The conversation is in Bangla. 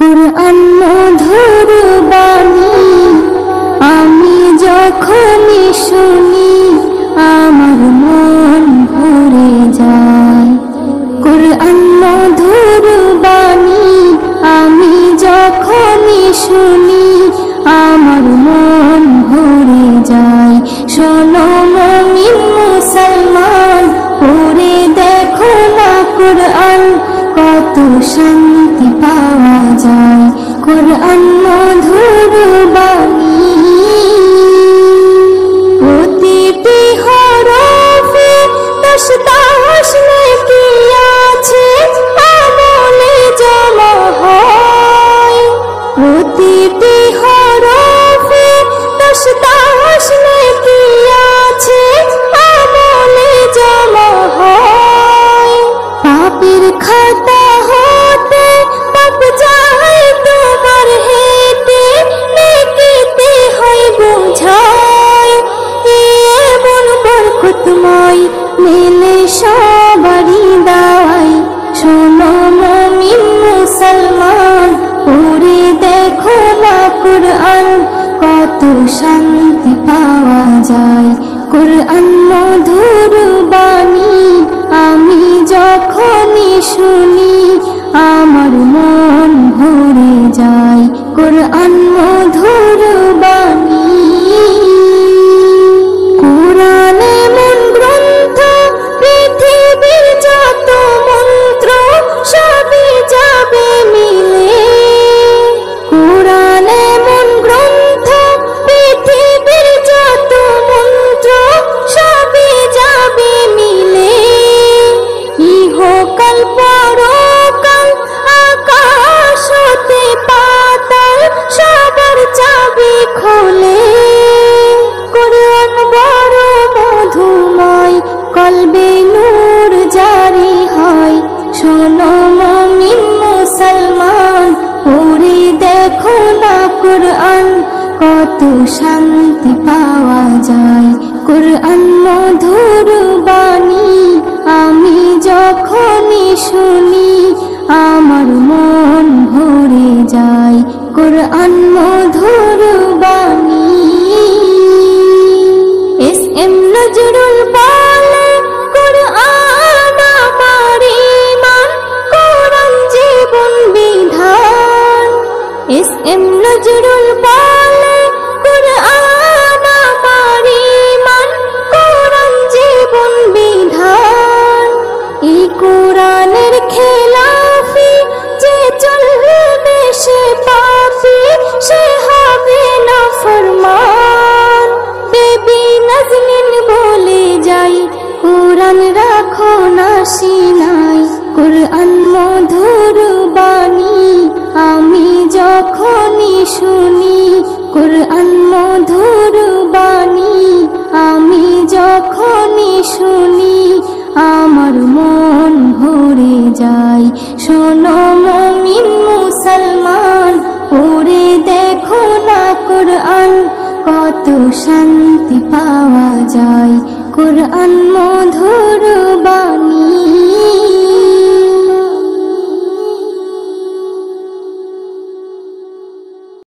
কুরআন মধুর বাণী আমি যখনই শুনি আমার মন ভরে যায়। কুরআন মধুর বাণী আমি যখনই শুনি আমার মন ভরে যায়। শোনো মুমিন মুসলমান, পড়ে দেখো না কুরআন, কত শান্তি পাওয়া যায়। কুরআন মধুর বাণী প্রতিটি হরফে দশ দশ নেকি আছে, আমলে জমা হয়। প্রতিটি হরফে দশ দশ নেকি আছে, আমলে জমা হয়। পাপের খাতা হতে পাপ যায় তোমার হেঁটে, নেকিতে হয় বোঝায়। এমন বরকতময় মেলে সবারই দাওয়ায়। শোনো মুমিন মুসলমান, পড়ে দেখো না কুরআন, কত শান্তি পাওয়া যায়। কুরআন মধুর বাণী আমি যখনই শুনি আমার মন ভরে যায়। কুরআন মধুর বাণী কুরআন এমন গ্রন্থ, পৃথিবীর যত মন্ত্র সবই যাবে মিলে। কুরআন এমন গ্রন্থ, পৃথিবীর যত মন্ত্র সবই যাবে মিলে। ইহকাল পরকাল আকাশ হতে পাতাল সবার চাবি খোলে। কুরআন বড় মধুময়, কলবে নূর জারি হয়। শোনো মুমিন মুসলমান, পড়ে দেখো না কুরআন, কত শান্তি পাওয়া যায়। কুরআন মধুর বাণী আমি যখনই শুনি আমার মন ভরে যায়। কুরআন মধুর বাণী এস এম নজরুল বলে, কুরআন আমার ঈমান, কুরআন জীবন বিধান। এস এম নজরুল বলে, কুরআন আমার ঈমান, কুরআন জীবন বিধান। এই কুরআনের খেলাফি যে চলবে সে পাপী, সে হবে নাফরমান। বেবি নাজনীন বলে যাই, কুরআন রাখো না সিনায়। কুরআন মধুর বাণী আমি যখনই শুনি, কুরআন মধুর বাণী আমি যখনই শুনি আমার মন ভরে যায়। শোনো মুমিন মুসলমান, পড়ে দেখো না কুরআন, কত শান্তি পাওয়া যায়। কুরআন মধুর বাণী।